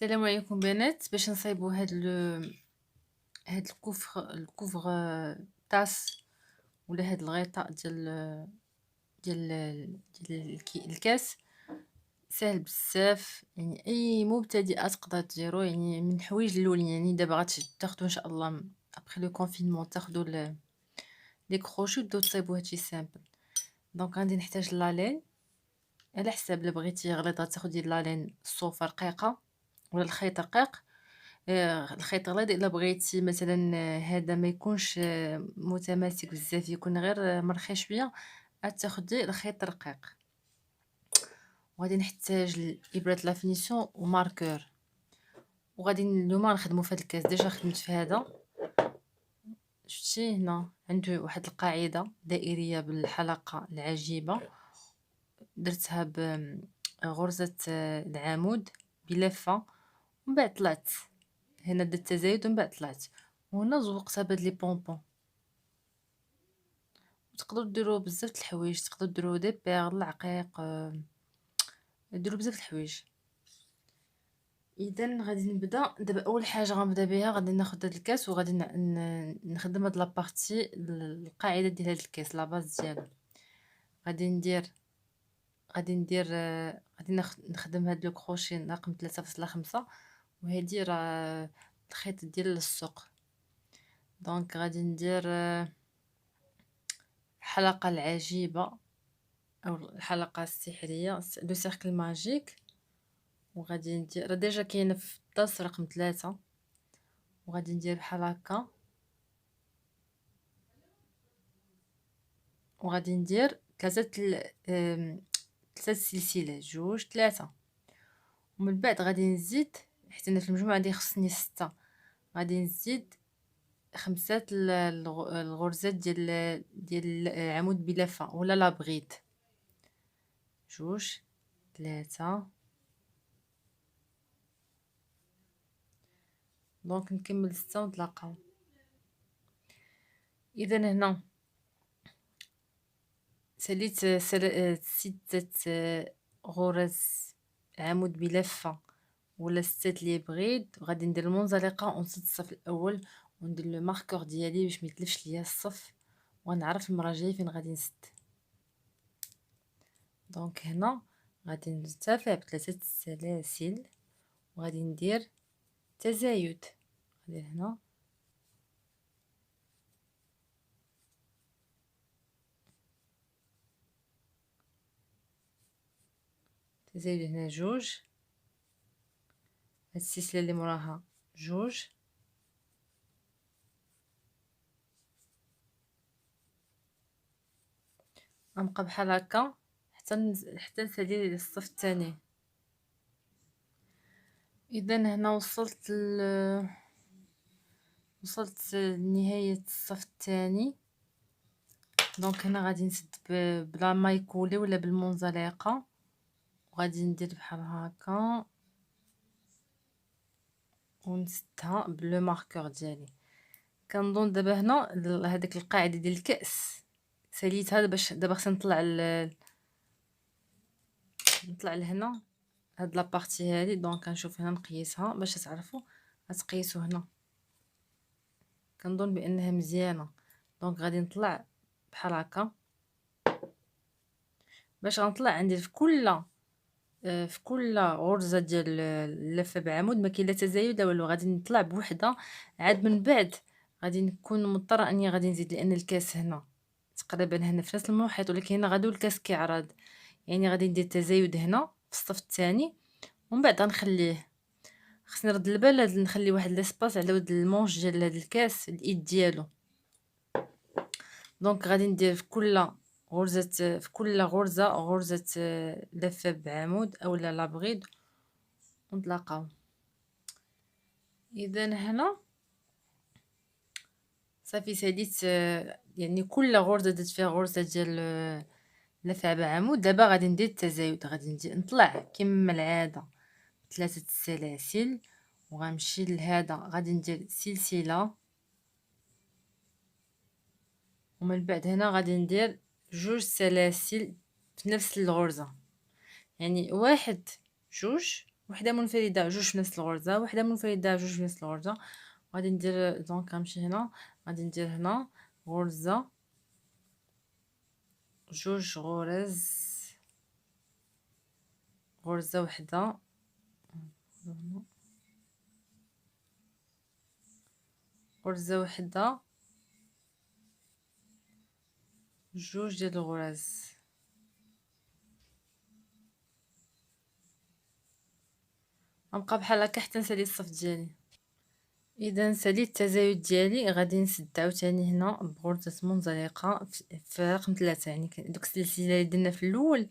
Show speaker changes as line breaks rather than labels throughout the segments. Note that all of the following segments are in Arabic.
السلام عليكم بنات. باش نصايبوا هاد الكوفغ طاس ولا هاد الغطاء ديال الكاس. سهل بزاف، يعني اي مبتدئه تقدر ديرو، يعني من الحوايج الاولين. يعني دابا غتاخدو ان شاء الله ابري لو كونفينمون، تاخدو لي كروشي وتبداو تصايبوا هادشي سامبل. دونك غادي نحتاج لالين على حساب الا بغيتي غليظه تاخدي لالين الصوفه رقيقه ولا الخيط رقيق. الخيط غليظ الا بغيتي مثلا هذا ما يكونش متماسك بزاف، يكون غير مرخي شويه، تاخدي الخيط رقيق. وغادي نحتاج الابره لا فينيسيون وماركور. وغادي اليوم نخدموا في هذا الكاس، ديجا خدمت في هذا. شفتي هنا عنده واحد القاعده دائريه بالحلقه العجيبه، درتها بغرزه العمود بلفه، ومن بعد طلعت هنا درت تزايد ومن بعد طلعت، وهنا زوقتها بهاد لي بونبون. تقدروا ديروا بزاف د الحوايج، تقدروا ديروا دي بيرل العقيق، ديروا بزاف د الحوايج. اذا غادي نبدا دابا. اول حاجه غنبدا بها، غادي ناخذ هاد الكاس وغادي نخدم هاد لابارتي القاعده ديال هاد الكاس، لا باز ديالو. غادي ندير غادي نخدم هاد لو كروشي رقم 3.5، وهادي راه الخيط ديال السوق. دونك غادي ندير الحلقه العجيبه او الحلقه السحريه، لو سيركل ماجيك. وغادي ندير راه ديجا كاينه في الدرس رقم 3، وغادي ندير بحال هكا، وغادي ندير ثلاثه سلسله، جوج ثلاثه. ومن بعد غادي نزيد، حيت انا في المجموع عندي خصني 6، غادي نزيد 5 الغرزات ديال العمود بلفه ولا لابغيد، جوج ثلاثه. دونك نكمل 6 ونتلاقاو. اذا هنا ساليت 6 غرز عمود بلفه ولا 6 لي بغيد، وغادي ندير المنزلقه ونسد الصف الاول، وندير لو ماركور ديالي باش ما يتلفش ليا الصف، ونعرف المره الجايه فين غادي نسد. دونك هنا غادي نرتفع ب3 سلاسل، وغادي ندير تزايد. غادي هنا تزايد، هنا جوج، هاد السلسله اللي موراها جوج، غنبقى بحال هكا حتى نسالي الصف الثاني. اذا هنا وصلت لنهايه الصف الثاني. دونك هنا غادي نسد بلا مايكولي ولا بالمنزلقه، وغادي ندير بحال هكا ونسدها بلو ماركور ديالي. كنظن دابا هنا هذيك القاعده ديال الكاس ساليتها، باش دابا خصني نطلع لهنا هاد لابارتي هادي. دونك كنشوف هنا نقيسها باش تعرفوا، غتقيسوا هنا. كنظن بانها مزيانه. دونك غادي نطلع بحال هكا، باش غنطلع عندي في كل غرزه ديال اللفه بعمود ما كاين لا تزايد لا والو. غادي نطلع بوحده، عاد من بعد غادي نكون مضطره اني غادي نزيد، لان الكاس هنا تقريبا هنا في نفس المحيط، ولكن هنا غادي الكاس كيعرض. يعني غادي ندير تزايد هنا في الصف الثاني، ومن بعد غنخليه. خصني نرد البال نخلي واحد ليسباس على ود المونش ديال هذا الكاس، الايد ديالو. دونك غادي ندير في كل غرزه لفه بعمود اولا لابغيد، ونتلاقاو. اذا هنا صافي ساليت، يعني كل غرزه درت فيها غرزه ديال لفه بعمود. دابا غادي ندير التزايد، غادي نطلع كما العاده 3 سلاسل، وغنمشي لهذا غادي ندير سلسله، ومن بعد هنا غادي ندير جوج سلاسل في نفس الغرزه، يعني واحد جوج وحده منفرده جوج في نفس الغرزه، وحده منفرده جوج في نفس الغرزه. غادي ندير دونك غنمشي هنا، غادي ندير هنا غرزه جوج غرز، غرزه وحده، غرزه وحده، جوج ديال الغرز. غنبقى بحال هكا حتى نسالي الصف ديالي. اذا ساليت التزايد ديالي غادي نسد عاوتاني هنا بغرزه منزلقه في رقم 3. يعني دوك السلسله اللي درنا في الاول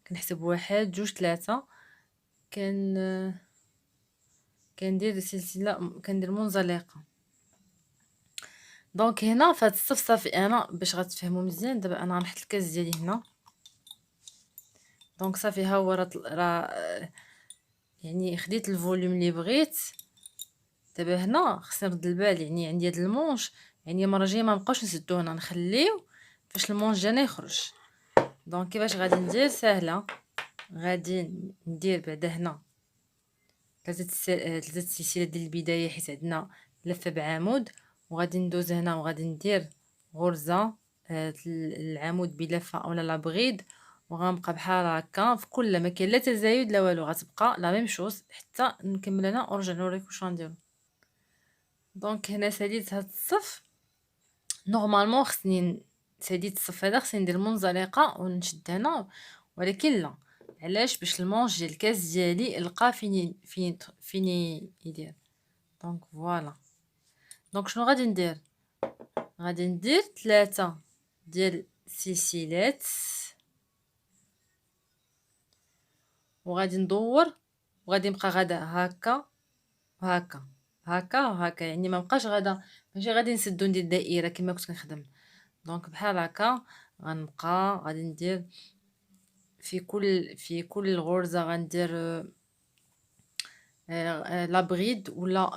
كنحسب 1 2 3، كندير سلسله، كندير منزلقه. دونك هنا في هذا الصف صافي، انا باش غتفهموا مزيان دابا انا غنحط الكاس ديالي هنا. دونك صافي ها هو راه يعني خديت الفوليوم اللي بغيت. دابا هنا خصني نرد البال، يعني عندي هاد المونش، يعني المره الجايه ما نبقاوش نسدو هنا، نخليو فاش المونش جانا يخرج. دونك كيفاش غادي ندير؟ سهله، غادي ندير بعدا هنا ثلاثه السلسلات ديال البدايه، حيت عندنا لفه بعمود، وغادي ندوز هنا وغادي ندير غرزه العمود بلفه اولا لا بغيد، وغنبقى بحال هكا في كل ما كاين لا تزايد لا والو، غتبقى لا ميم شوز حتى نكمل هنا ونرجع نوريكم واش غنديروا. دونك هنا ساليت هاد الصف، نورمالمون خصني ساليت الصف هذا خصني ندير منزلقه ونشد هنا، ولكن لا، علاش؟ باش المونش ديال الكاس ديالي يلقى فين يدير. دونك فوالا. دونك شنو غادي ندير؟ غادي ندير 3 ديال السلسلات، وغادي ندور، وغادي نبقى غادا هكا وهكا هكا وهكا، يعني ما بقاش غادا، ماشي غادي نسدو ندير دائره كما كنت كنخدم. دونك بحال هكا غنبقى غادي ندير في كل غرزه غندير لا بريد ولا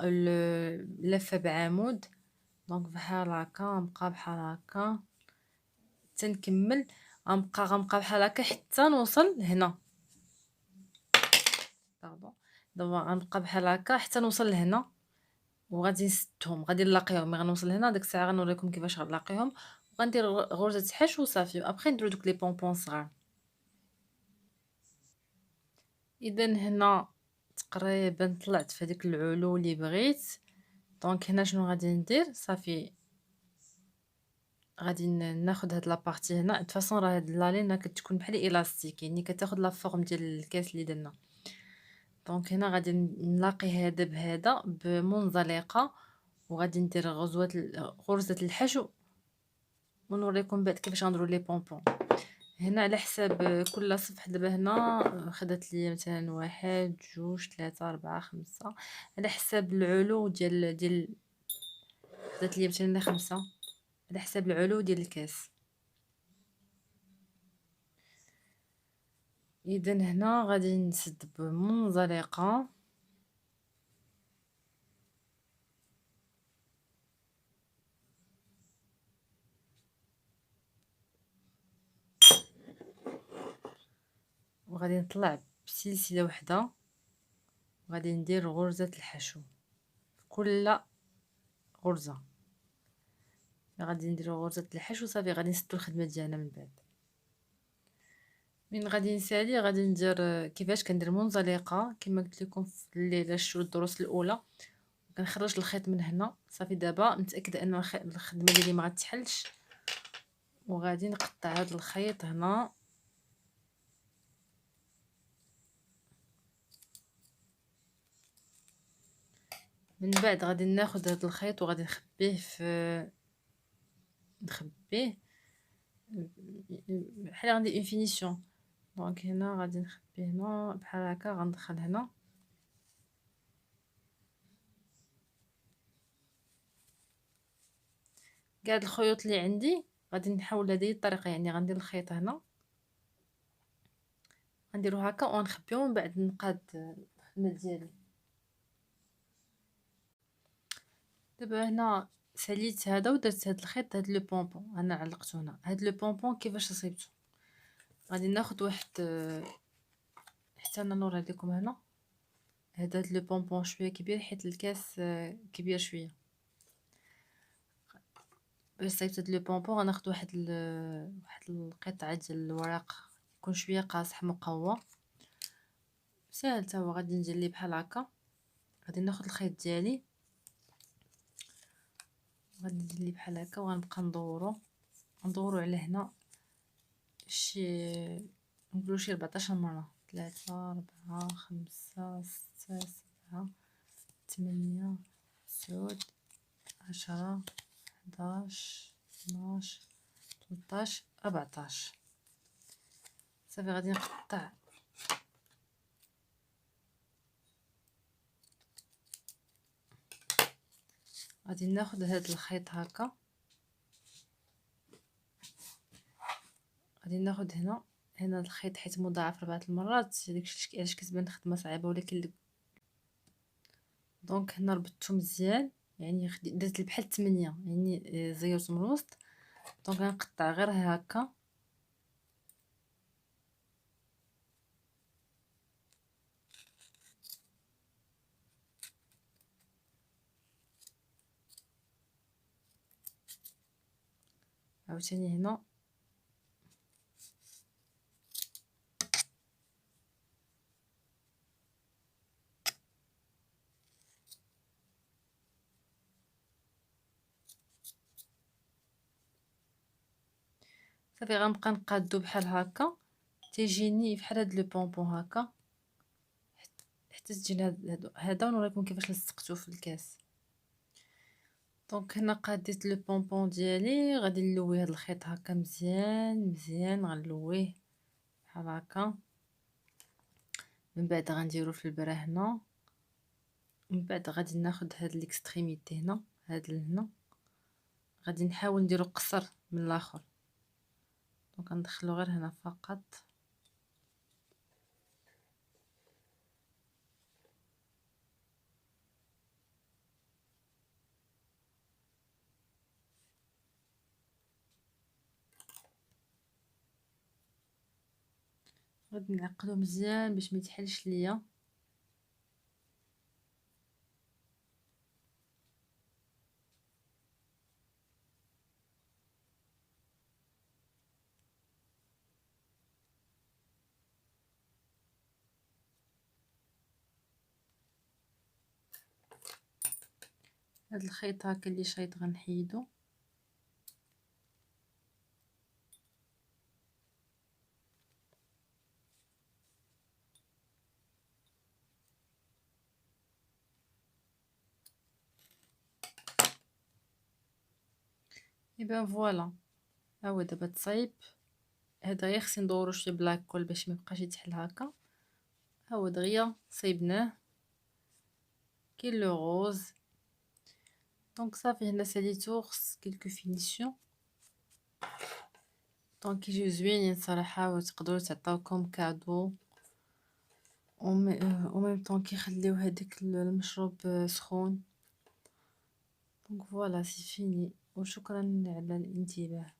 لفه بعمود. دونك بحال هكا غنبقى بحال هكا تنكمل، غنبقى بحال هكا حتى نوصل هنا. دابا غنبقى بحال هكا حتى نوصل لهنا، وغادي نسدهم، غادي نلاقيهم، ملي غنوصل هنا ديك الساعه غنوريكم كيفاش غنلاقيهم، وغندير غرزه حشو وصافي، وابخي نديرو دوك لي بونبون صغار. اذا هنا تقريبا طلعت في هذيك العلو اللي بغيت. دونك هنا شنو غادي ندير؟ صافي غادي ناخذ هاد لابارتي هنا، د فاصون راه هاد لالين كتكون بحال الاستيك، يعني كتاخذ لا فورم ديال الكاس اللي درنا. دونك هنا غادي نلاقي هذا بهذا بمنزلقه، وغادي ندير غرزه الحشو، ونوريكم بعد كيفاش غنديروا لي بونبون. هنا على حساب كل صفح، دابا هنا خدت لي مثلا 1 2 3 4 5، على حساب العلو ديال خدت لي مثلا 5، على حساب العلو ديال الكاس. اذا هنا غادي نسد بمنزلقه، وغادي نطلع بسلسله وحده، وغادي ندير غرزه الحشو في كل غرزه. غادي ندير غرزه الحشو صافي، غادي نسدو الخدمه ديالنا من بعد. من غادي نسالي غادي ندير كيفاش كندير منزلقه كما قلت لكم في الليله شفتوا الدروس الاولى. كنخرج الخيط من هنا صافي، دابا متاكده ان الخدمه ديالي ما غتحلش، وغادي نقطع هذا الخيط هنا. من بعد غادي ناخذ هذا الخيط وغادي نخبيه بحال غندير اون فينيسيون. دونك هنا غادي نخبيه هنا بحال هكا، غندخل هنا كاع الخيوط اللي عندي، غادي نحاول هذه الطريقه، يعني غندير الخيط هنا، غنديرو هكا ونخبيو، من بعد نقاد الخدمه ديالي. دابا هنا ساليت هذا ودرت هذا الخيط، هذا لو بونبون انا علقته هنا. هذا لو بونبون كيفاش صيبته؟ غادي ناخذ واحد حتى انا نوري لكم هنا. هذا لو بونبون شويه كبير حيت الكاس كبير شويه. باش صايبت هاد لو بونبون غناخد واحد القطعه ديال الورق يكون شويه قاصح مقوى، ساهل تا هو. غادي ندير ليه بحال هكا، غادي ناخد الخيط ديالي، غادي ندير ليه بحال هكا وغنبقى ندورو على هنا شي، نقولوا شي 14 مره. 3 4 5 6 7 8 9 10 11 12 13 14. صافي غادي نقطع غادي ناخد هاد الخيط هكا، غادي ناخد هنا الخيط حيت مضاعف 4 المرات، داكشي علاش كتبان الخدمه صعيبه، ولكن دونك هنا ربطته مزيان، يعني درت بحال 8 يعني زيرت من الوسط. دونك غنقطع غير هكا، عاوتاني هنا صافي. غنبقى نقادو بحال هكا تيجيني بحال هاد لو بونبون هكا حتى تجينا هذا ونوريكم كيفاش لصقتو في الكاس. دونك هنا قاديت لو بونبون ديالي، غادي نلوي هاد الخيط هكا مزيان مزيان، غنلويه بحال هكا، من بعد غنديرو في البرا هنا، من بعد غادي ناخد هاد ليكستريميتي هنا، هاد لهنا غادي نحاول نديرو قصر من الاخر. دونك غندخلو غير هنا فقط، غادي نعقدو مزيان باش ما يتحلش ليا. هاد الخيط هكا اللي شايط غنحيدو، اي بان فوالا. ها هو دابا تصايب. هذا غير خصني ندورو شويه بلاكول باش ما يبقاش يتحل هكا. ها هو دغيا صيبناه، كاين لو روز. دونك صافي هنا ساليتو، خص كيلكو فينيسيون. دونك كيجيو زوينين صراحه، وتقدروا تعطاوكم كادو او ميم طون كيخليو هذاك المشروب سخون. دونك فوالا سي فيني، وشكرا على الانتباه.